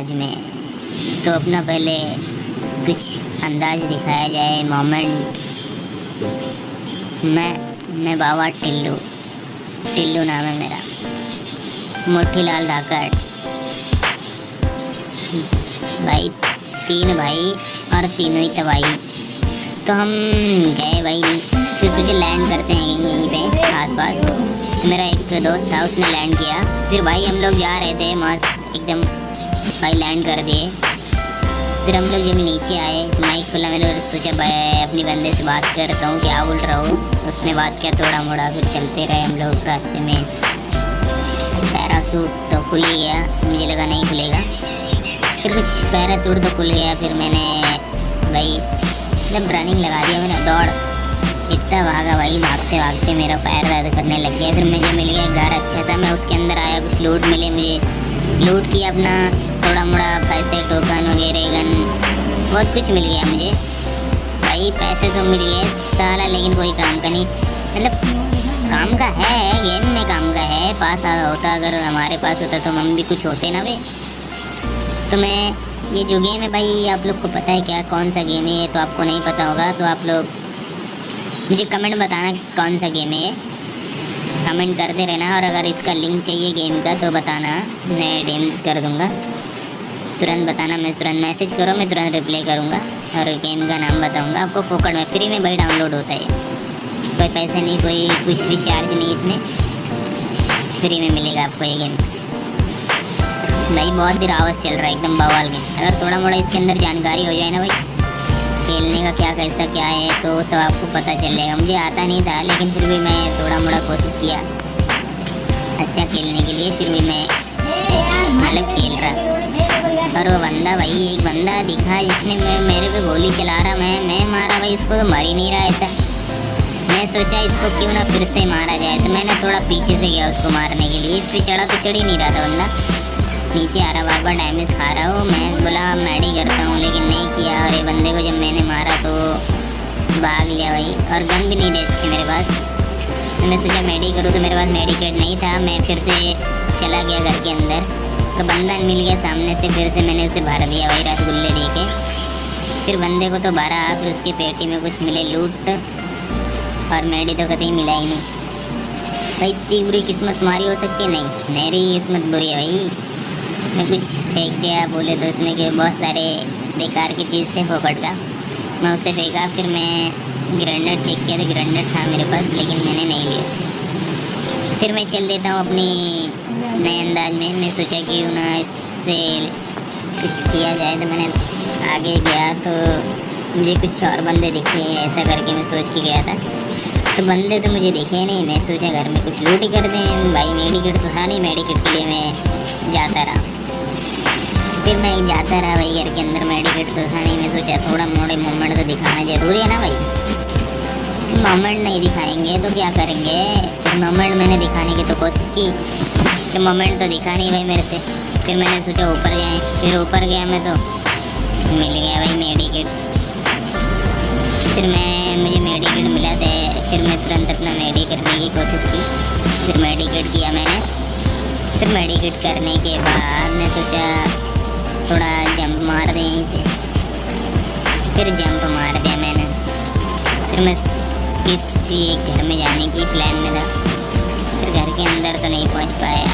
अंदाज में। तो अपना पहले कुछ अंदाज दिखाया जाए, मोमेंट। मैं बाबा टिल्लू नाम है मेरा, मोतीलाल धाकड़ भाई। 3 भाई और तीनों ही तबाही। तो हम गए भाई, फिर सोचे लैंड करते हैं कहीं यहीं पे आसपास। मेरा एक दोस्त था, उसने लैंड किया। फिर भाई हम लोग जा रहे थे मस्त एकदम, भाई लैंड कर दिए। फिर हम लोग जब नीचे आए, माइक खोला, मैंने सोचा भाई अपनी बंदे से बात करता हूँ क्या बोल रहा हूँ। उसने बात किया थोड़ा मोड़ा, फिर चलते रहे हम लोग रास्ते में। पैरासूट तो खुल ही गया, मुझे लगा नहीं खुलेगा, फिर कुछ पैरासूट तो खुल गया। फिर मैंने भाई मतलब रनिंग लगा दिया, मैंने दौड़ इतना भागा भाई, भागते भागते मेरा पैर दर्द करने लग गया। फिर मुझे मिल गया घर अच्छा सा, मैं उसके अंदर आया, कुछ लूट मिले मुझे, लूट किया अपना, थोड़ा मोड़ा पैसे, टोकन वगैरह, गन, बहुत कुछ मिल गया मुझे भाई। पैसे तो मिल गए साला, लेकिन कोई काम का नहीं, मतलब काम का है, गेम में काम का है। पास होता, अगर हमारे पास होता तो हम भी कुछ होते ना भाई। तो मैं ये जो गेम है भाई, आप लोग को पता है क्या कौन सा गेम है? तो आपको नहीं पता होगा तो आप लोग मुझे कमेंट बताना कौन सा गेम है, कमेंट करते रहना। और अगर इसका लिंक चाहिए गेम का तो बताना, मैं डीएम कर दूंगा, तुरंत बताना, मैं तुरंत मैसेज करो, मैं तुरंत रिप्लाई करूँगा और गेम का नाम बताऊँगा आपको। फोकट में फ्री में भाई डाउनलोड होता है, कोई पैसे नहीं, कोई कुछ भी चार्ज नहीं, इसमें फ्री में मिलेगा आपको ये गेम भाई। बहुत देर आवाज़ चल रहा है एकदम बवाल गेम। अगर थोड़ा मोड़ा इसके अंदर जानकारी हो जाए ना भाई, खेलने का क्या कैसा क्या है, तो सब आपको पता चल जाएगा। मुझे आता नहीं था, लेकिन फिर भी मैं थोड़ा मोड़ा कोशिश किया अच्छा खेलने के लिए, फिर भी मैं अलग खेल रहा। और वो बंदा भाई, एक बंदा दिखा जिसने मेरे पे गोली चला रहा, मैं मारा भाई उसको, तो मर ही नहीं रहा ऐसा। मैं सोचा इसको क्यों ना फिर से मारा जाए, तो मैंने थोड़ा पीछे से गया उसको मारने के लिए। इस पर चढ़ा तो चढ़ ही नहीं रहा था बंदा, नीचे आ रहा, बार बार डैमेज खा रहा हो। मैं बोला मैडी करता हूँ, लेकिन नहीं किया। और ये बंदे को जब मैंने मारा तो भाग लिया भाई, और गन भी नहीं दे अच्छे मेरे पास। तो मैं सोचा मैडी करूँ, तो मेरे पास मेडिकेट नहीं था। मैं फिर से चला गया घर के अंदर, तो बंदा मिल गया सामने से, फिर से मैंने उसे भर दिया भाई रसगुल्ले दे के। फिर बंदे को तो भरा, फिर उसकी पेटी में कुछ मिले लूट, और मेडी तो कतई मिला ही नहीं भाई। इतनी बुरी किस्मत तुम्हारी हो सकती है? नहीं, मेरी किस्मत बुरी है भाई। मैं कुछ फेंक दिया, बोले तो उसमें कि बहुत सारे बेकार की चीज़ थे फोकट का, मैं उसे फेंका। फिर मैं ग्रेनेड चेक किया तो ग्रेनेड था मेरे पास, लेकिन मैंने नहीं लिया उसको। फिर मैं चल देता हूँ अपनी नए अंदाज में। मैं सोचा कि ना इससे कुछ किया जाए, तो मैंने आगे गया तो मुझे कुछ और बंदे दिखे, ऐसा करके मैं सोच के गया था। तो बंदे तो मुझे दिखे नहीं, मैं सोचा घर में कुछ लूट ही कर दें भाई। मेडिकेट तो था नहीं, मेडिकेट के लिए मैं जाता रहा। फिर मैं जाता रहा भाई, घर के अंदर मेडिकेट तो था नहीं। मैं सोचा थोड़ा मोड़े मोमेंट तो दिखाना ज़रूरी है ना भाई। मोमेंट नहीं दिखाएंगे तो क्या करेंगे? फिर मोमेंट मैंने दिखाने की तो कोशिश की, तो मोमेंट तो दिखा नहीं भाई मेरे से। फिर मैंने सोचा ऊपर जाएँ, फिर ऊपर गया मैं तो मिल गया भाई मेडिकेट। फिर मुझे मेडिकेट मिला था, फिर मैं तुरंत अपना मेडी करने की कोशिश की। फिर मेडिकेट किया मैंने। फिर मेडिकेट करने के बाद मैं सोचा थोड़ा जंप मार दें यहीं से, फिर जंप मार दिया मैंने। फिर मैं किसी घर में जाने की प्लान में था, फिर घर के अंदर तो नहीं पहुंच पाया,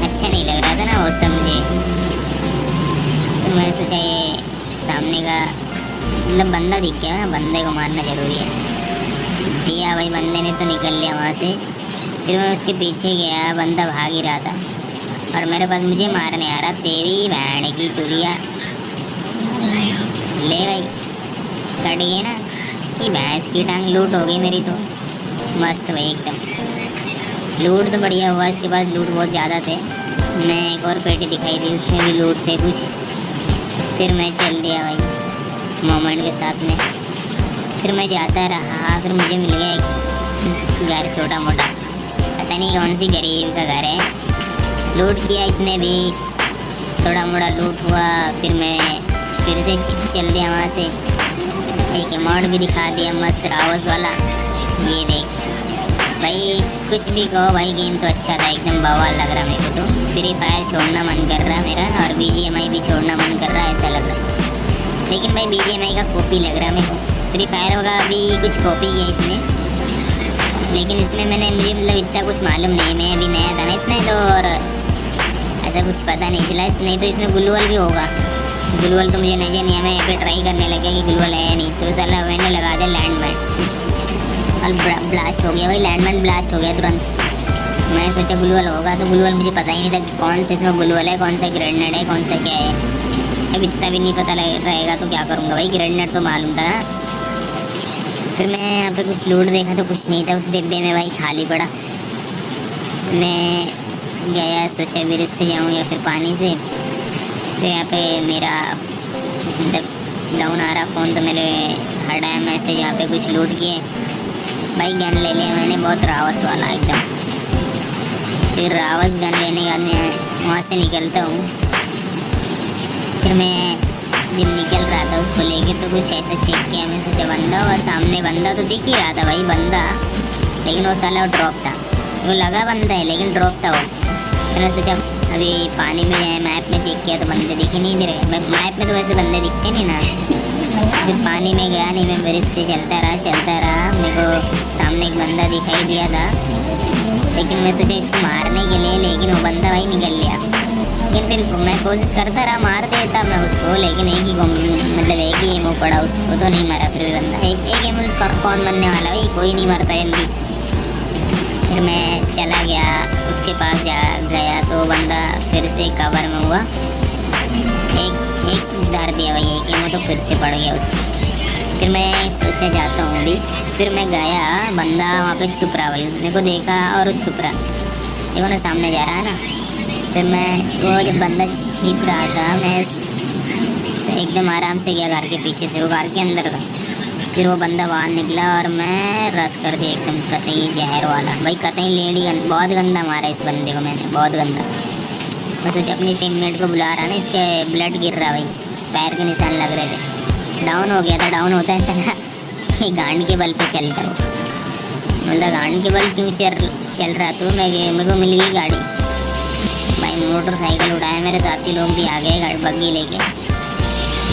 अच्छा नहीं लग रहा था ना वो सब मुझे। तो मैंने सोचा ये सामने का मतलब बंदा दिख गया ना, बंदे को मारना ज़रूरी है। दिया भाई, बंदे ने तो निकल लिया वहाँ से। फिर मैं उसके पीछे गया, बंदा भाग ही रहा था और मेरे पास मुझे मारने आ रहा। तेरी बहन की चुड़िया, ले भाई, कट गई ना कि भैंस की टांग। लूट हो गई मेरी तो मस्त भाई एकदम। लूट तो बढ़िया हुआ, इसके बाद लूट बहुत ज़्यादा थे। मैं एक और पेटी दिखाई दी, उसमें भी लूट थे कुछ। फिर मैं चल दिया भाई मोमेंट के साथ में। फिर मैं जाता रहा, फिर मुझे मिल गया एक घर छोटा मोटा, पता नहीं कौन सी गरीब का घर है। लूट किया इसने भी, थोड़ा मोड़ा लूट हुआ। फिर मैं फिर से चल दिया वहाँ से। एक अमाउंट भी दिखा दिया मस्त रावस वाला, ये देख भाई कुछ भी कहो भाई, गेम तो अच्छा था, एकदम बवाल लग रहा मेरे को। तो फ्री फायर छोड़ना मन कर रहा मेरा, और BGMI भी छोड़ना मन कर रहा है ऐसा लग रहा। लेकिन भाई BGMI का कॉपी लग रहा है मेरे को, फ्री फायर का भी कुछ कॉपी है इसमें। लेकिन इसमें मुझे मतलब इतना कुछ मालूम नहीं, मैं अभी नया था ना इसमें, तो और ऐसा कुछ पता नहीं चला। नहीं तो इसमें ग्लूवल भी होगा, ग्लूवल तो मुझे नजर नहीं है। मैं यहाँ पे ट्राई करने लगा कि ग्लूवल है नहीं, तो साला मैंने लगा दिया लैंडमाइन और ब्लास्ट हो गया भाई, लैंडमाइन ब्लास्ट हो गया तुरंत। मैं सोचा ग्लूवल होगा, तो ग्लूवल मुझे पता ही नहीं था कि कौन सा इसमें ग्लूवल है, कौन सा ग्रेनेड है, कौन सा क्या है। अब इतना भी नहीं पता रहेगा तो क्या करूँगा भाई, ग्रेनेड तो मालूम था ना। फिर मैं यहाँ पे कुछ लूट देखा तो कुछ नहीं था उस डिब्बे में भाई, खाली पड़ा। मैं गया, सोचा ब्रिज से जाऊँ या फिर पानी से। तो यहाँ पे मेरा डाउन आ रहा फ़ोन, तो मेरे हटाया मैसेज, यहाँ पे कुछ लूट किए भाई। गन ले लिया मैंने, बहुत रावस वाला एकदम। फिर रावस गन लेने के बाद मैं वहाँ से निकलता हूँ। फिर मैं जब निकल रहा था उसको लेके, तो कुछ ऐसा चेक किया, मैं सोचा बंदा हुआ सामने, बंदा तो दिख ही रहा था भाई बंदा, लेकिन वो साला ड्रॉप था। वो लगा बंदा है लेकिन ड्रॉप था वो। फिर मैं सोचा अभी पानी में जाए, मैप में चेक किया तो बंदे दिखे नहीं दे रहे। मैप में तो वैसे बंदे दिखते नहीं ना। फिर पानी में गया नहीं, मैं ब्रिज से चलता रहा। मेरे को सामने एक बंदा दिखाई दिया था, लेकिन मैं सोचा इसको मारने के लिए, लेकिन वो बंदा भाई निकल लिया। लेकिन फिर मैं कोशिश करता रहा, मार देता मैं उसको, लेकिन एक ही एमो पड़ा, उसको तो नहीं मारा। फिर भी बंदा एक एमो कौन बनने वाला भाई, कोई नहीं मरता जल्दी। फिर मैं चला गया उसके पास गया तो बंदा फिर से कवर में हुआ, एक डर दिया भाई, एक एमो तो फिर से पड़ गया उसको। फिर मैं सोचा जाता हूँ अभी। फिर मैं गया, बंदा वहाँ पे छुप रहा भाई, मेरे को देखा और वो छुप रहा, देखो ना सामने जा रहा है ना। फिर मैं वो जब बंदा छिप रहा था, मैं एकदम आराम से गया घर के पीछे से, वो घर के अंदर था। फिर वो बंदा बाहर निकला और मैं रस कर दिया एकदम कतई जहर वाला भाई, कतई लेडी बहुत गंदा मारा इस बंदे को मैंने, बहुत गंदा। मैं सोचा अपनी टीममेट को बुला रहा ना, इसके ब्लड गिर रहा भाई, पैर के निशान लग रहे थे। डाउन हो गया था, डाउन होता है साला ये गांड के बल पे चलता हो, मतलब गांड के बल क्यों चल रहा। तो मेरे को मिल गई गाड़ी भाई, मोटरसाइकिल उठाया, मेरे साथी लोग भी आ गए गाड़ी बग्गी लेके।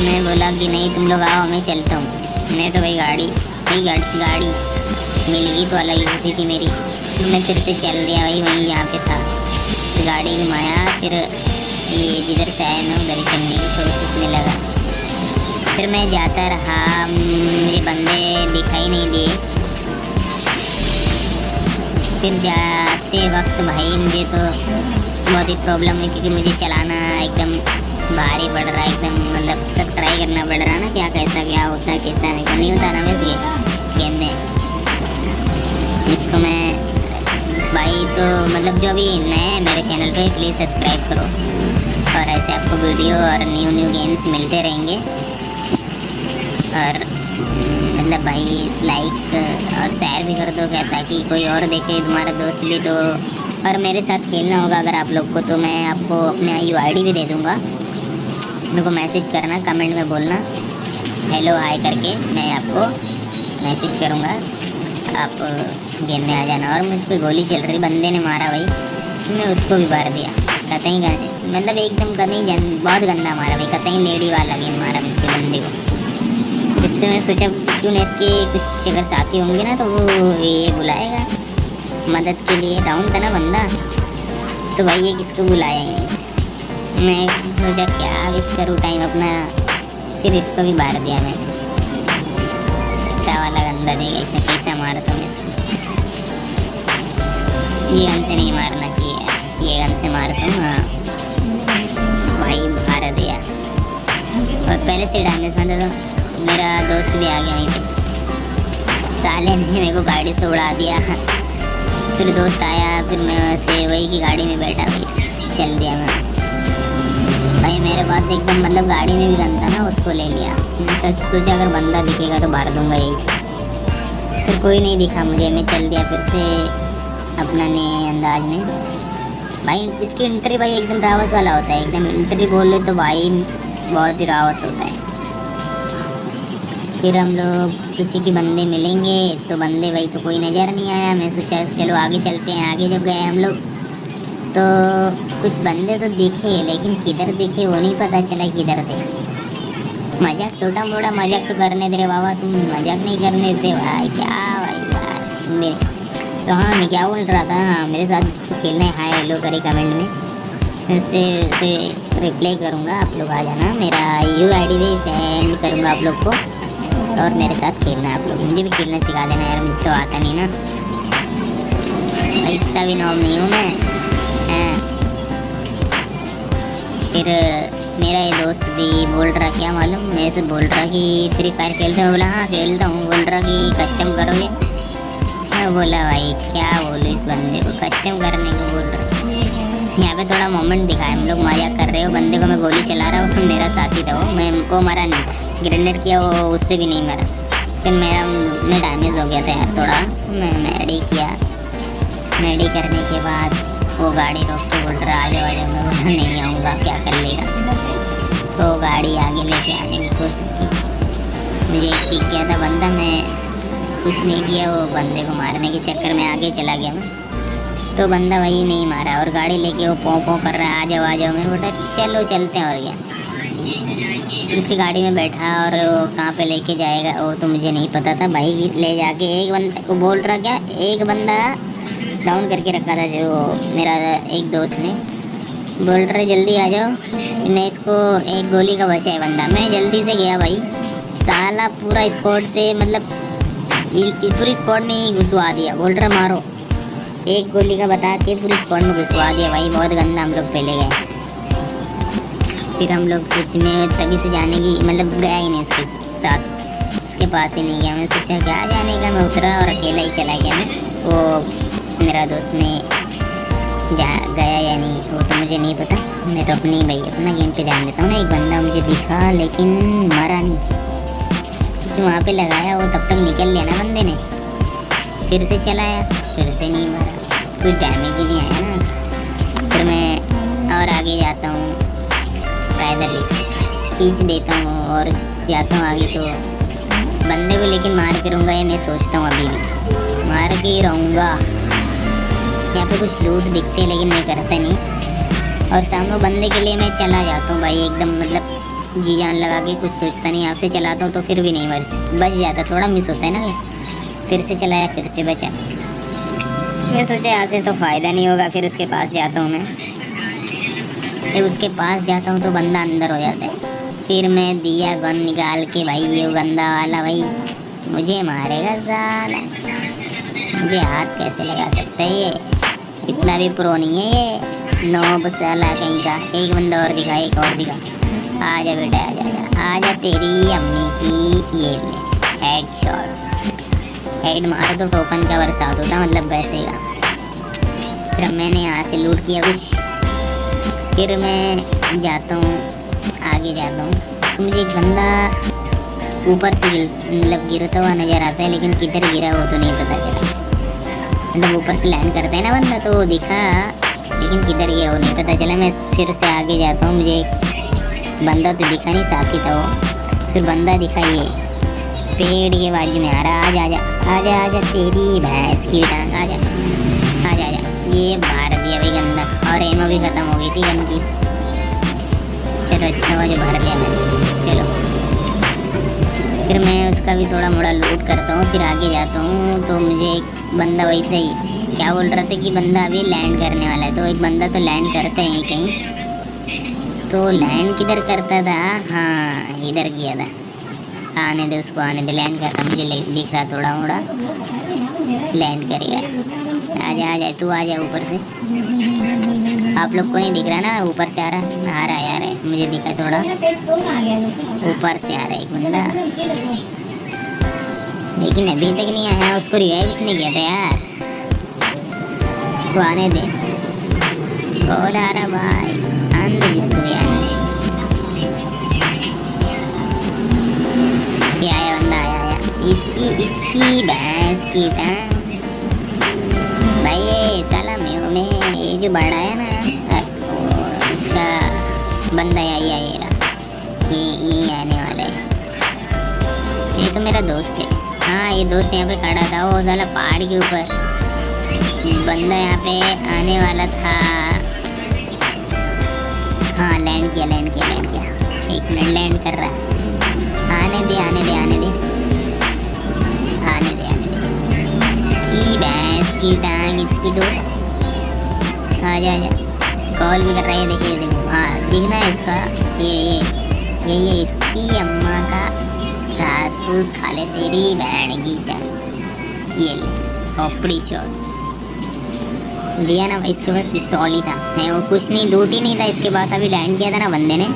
मैं बोला कि नहीं तुम लोग आओ, मैं चलता हूँ। मैं तो भाई गाड़ी मिल गई तो अलग ही खुशी थी मेरी। तो मैं फिर से चल दिया भाई वहीं जहाँ पे था, फिर गाड़ी घुमाया, फिर ये जिधर से आया मैं उधर चलने की कोशिश में लगा। फिर मैं जाता रहा, मुझे बंदे दिखाई नहीं दिए। फिर जाते वक्त भाई मुझे तो बहुत ही प्रॉब्लम है, क्योंकि मुझे चलाना एकदम भारी पड़ रहा है, एकदम मतलब सब ट्राई करना पड़ रहा है ना, क्या कैसा क्या होता है कैसा नहीं होता ना वैसे गेम में। इसको मैं भाई तो मतलब जो भी नए हैं मेरे चैनल पे प्लीज़ सब्सक्राइब करो, और ऐसे आपको वीडियो और न्यू गेम्स मिलते रहेंगे। और मतलब भाई लाइक और शेयर भी कर दो क्या, ताकि कोई और देखे, तुम्हारा दोस्त भी। तो और मेरे साथ खेलना होगा अगर आप लोग को, तो मैं आपको अपना UID भी दे दूँगा, मेरे को मैसेज करना, कमेंट में बोलना हेलो हाय करके, मैं आपको मैसेज करूँगा, आप गेम में आ जाना। और मुझ पर गोली चल रही, बंदे ने मारा भाई, मैं उसको भी मार दिया कतई, मतलब एकदम कतई बहुत गंदा मारा भाई, कतई लेडी वाला गेम मारा उसके बंदे को। इससे मैं सोचा क्यों ना इसके कुछ अगर साथी होंगे ना, तो वो ये बुलाएगा मदद के लिए। डाउन था ना बंदा, तो भाई ये किसको बुलाया ही नहीं। मैं सोचा क्या वेस्ट करूँ टाइम अपना, फिर इसको भी मार दिया मैं। वाला गंदा देगा, इसे कैसा मारता हूँ इसको। ये गन से नहीं मारना चाहिए, ये गन से मारता हूँ। हाँ भाई मार दिया, और पहले से डैमेज था तो मेरा दोस्त भी आ गया वहीं पे, साले ने मेरे को गाड़ी से उड़ा दिया। फिर दोस्त आया, फिर मैं से वही की गाड़ी में बैठा, फिर चल दिया मैं भाई। मेरे पास एकदम मतलब गाड़ी में भी गन था ना, उसको ले लिया। सच सोचा अगर बंदा दिखेगा तो मार दूंगा यही से। फिर कोई नहीं दिखा मुझे, मैं चल दिया फिर से अपना नए अंदाज में भाई। इसकी एंट्री भाई एकदम रावस वाला होता है, एकदम एंट्री बोल ले तो भाई बहुत ही रावस होता है। फिर हम लोग सोचे कि बंदे मिलेंगे, तो बंदे भाई तो कोई नज़र नहीं आया। मैं सोचा चलो आगे चलते हैं। आगे जब गए हम लोग तो कुछ बंदे तो दिखे, लेकिन किधर दिखे वो नहीं पता चला किधर थे। मजाक छोटा मोटा मजाक तो करने दे रहे बाबा, तुम मजाक नहीं करने देते भाई, क्या भाई यार मेरे। तो हाँ, मैं क्या बोल रहा था, हाँ मेरे साथ जिसको खेलना है हाय हेलो करे कमेंट में, मैं उससे रिप्लाई करूँगा। आप लोग आ जाना, मेरा UID भी सेंड करूँगा आप लोग को, और मेरे साथ खेलना आप लोग। मुझे भी खेलना सिखा देना यार, मुझे तो आता नहीं ना भाई, इतना भी नॉब नहीं हूँ मैं। फिर मेरा ये दोस्त भी बोल रहा, क्या मालूम, मैं से बोल रहा कि फ्री फायर खेलते हो। बोला हाँ खेलता हूँ। बोल रहा कि कस्टम करोगे। मैं बोला भाई क्या बोलूँ इस बंदे को, कस्टम करने को बोल रहा। यहाँ पे थोड़ा मोमेंट दिखाया, हम लोग मजाक कर रहे हो, बंदे को मैं गोली चला रहा हूँ, मेरा साथी था वो, मैं उनको मारा नहीं, ग्रेनेड किया वो उससे भी नहीं मारा। फिर मैं डैमेज हो गया था यार थोड़ा, मैं मेडी किया। मेडी करने के बाद वो गाड़ी रोक के बोल रहा आ जाओ आ जाओ। मैं बोला नहीं आऊँगा, क्या कर लेगा। तो गाड़ी आगे लेके आने की कोशिश की, मुझे ठीक किया था बंदा, मैं कुछ नहीं किया। वो बंदे को मारने के चक्कर में आगे चला गया मैं, तो बंदा वही नहीं मारा, और गाड़ी लेके वो पों कर रहा है आ जाओ। मैं बोला चलो चलते हैं, और क्या। फिर उसकी गाड़ी में बैठा, और वो कहाँ पे लेके जाएगा वो तो मुझे नहीं पता था भाई। ले जाके एक बंदा को बोल रहा, क्या एक बंदा डाउन करके रखा था जो मेरा एक दोस्त ने, बोल रहे जल्दी आ जाओ, मैं इसको एक गोली का बचा है बंदा। मैं जल्दी से गया भाई, साला पूरा स्क्वाड से मतलब पूरी स्क्वाड में ही घुसवा दिया। बोल रहा मारो, एक गोली का बता के पूरी स्क्वाड में घुसवा दिया भाई, बहुत गंदा। हम लोग पहले गए, फिर हम लोग सोच में तभी से जाने की मतलब गया ही नहीं उसके साथ, उसके पास ही नहीं गया। मैं सोचा क्या जाने का, मैं उतरा और अकेला ही चला गया। मैं वो मेरा दोस्त ने गया या नहीं वो तो मुझे नहीं पता, मैं तो अपनी भाई अपना गेम पे ध्यान देता हूँ ना। एक बंदा मुझे दिखा लेकिन मरा नहीं, क्योंकि वहाँ पे लगाया वो तब तक निकल लिया ना बंदे ने। फिर से चलाया, फिर से नहीं मरा, कुछ डैमेज ही नहीं आया ना। फिर मैं और आगे जाता हूँ, पैदल खींच देता हूँ और जाता हूँ आगे। तो बंदे को लेकिन मार के रहूँगा, ये मैं सोचता हूँ, अभी भी मार के ही रहूँगा। यहाँ पे कुछ लूट दिखते हैं लेकिन मैं करता नहीं, और सामने बंदे के लिए मैं चला जाता हूँ भाई एकदम, मतलब जी जान लगा के कुछ सोचता नहीं। आपसे चलाता हूँ तो फिर भी नहीं बच जाता, थोड़ा मिस होता है ना। फिर से चलाया, फिर से बचा। मैं सोचा यहाँ से तो फ़ायदा नहीं होगा, फिर उसके पास जाता हूँ मैं। जब उसके पास जाता हूँ तो बंदा अंदर हो जाता है। फिर मैं दिया गन निकाल के भाई, ये गंदा वाला भाई मुझे मारेगा साला, मुझे हाथ कैसे लगा सकता है ये, इतना भी प्रो नहीं है ये, नौब साला कहीं का। एक बंदा और दिखा, एक और दिखा। आजा बेटा आजा, तेरी अम्मी की ये ले हेड शॉट। हेड मारो तो टोकन का बरसात होता, मतलब वैसे का। फिर मैंने यहाँ से लूट किया कुछ, फिर मैं जाता हूँ आगे जाता हूँ, तो मुझे एक बंदा ऊपर से मतलब गिरता हुआ नज़र आता है, लेकिन किधर गिरा वो तो नहीं पता चला। मतलब ऊपर से लैंड करता है ना बंदा, तो वो दिखा, लेकिन किधर गया वो नहीं पता चला। मैं फिर से आगे जाता हूँ, मुझे बंदा तो दिखा नहीं, साथी था वो। फिर बंदा दिखा ये पेड़ के बाजू में आ रहा, आजा आजा आजा आजा, तेरी भैंस की टांग, आजा आजा आजा। ये मार दिया भाई गंदा, और एमो भी ख़त्म हो गई थी गन की। चलो अच्छा हुआ जो भर लिया मैंने। चलो फिर मैं उसका भी थोड़ा मोड़ा लूट करता हूँ, फिर आगे जाता हूँ। तो मुझे एक बंदा वैसे ही क्या बोल रहा था कि बंदा अभी लैंड करने वाला है, तो एक बंदा तो लैंड करता है कहीं। तो लैंड किधर करता था, हाँ इधर किया था। आने दे उसको, आने दे, लैंड करता, मुझे दिख रहा थोड़ा मोड़ा लैंड करेगा। आजा आजा तू, आजा ऊपर से। आप लोग को नहीं दिख रहा ना, ऊपर से आ रहा यार, मुझे दिखा थोड़ा ऊपर से आ रहा है एक बंदा, लेकिन अभी तक नहीं आया। उसको रिवाइव इसने किया था यार, उसको आने दे। कॉल आ रहा भाई, आने दे जिसको भी आने दे। क्या आया बंदा, आया इसकी भैंस की टांग भाई। ये साला में ये जो बड़ा है ना, इसका बंदा यही आएगा, ये आने वाला है। ये तो मेरा दोस्त है। हाँ ये दोस्त यहाँ पे खड़ा था, वो साला पहाड़ के ऊपर बंदा यहाँ पे आने वाला था। हाँ लैंड किया। एक मिनट लैंड कर रहा है। आने दे। इसकी भैंस की टांग इसकी दो। आजा कॉल भी कर रहा है, देखिए। हाँ दिखना है इसका। ये इसकी अम्मा का घास फूस खा ले तेरी बहन की टांग। ये ले खोपड़ी चौथ दिया ना भाई। इसके पास पिस्तौल ही था, नहीं वो कुछ नहीं, लूट ही नहीं था इसके पास। अभी लैंड किया था ना बंदे ने।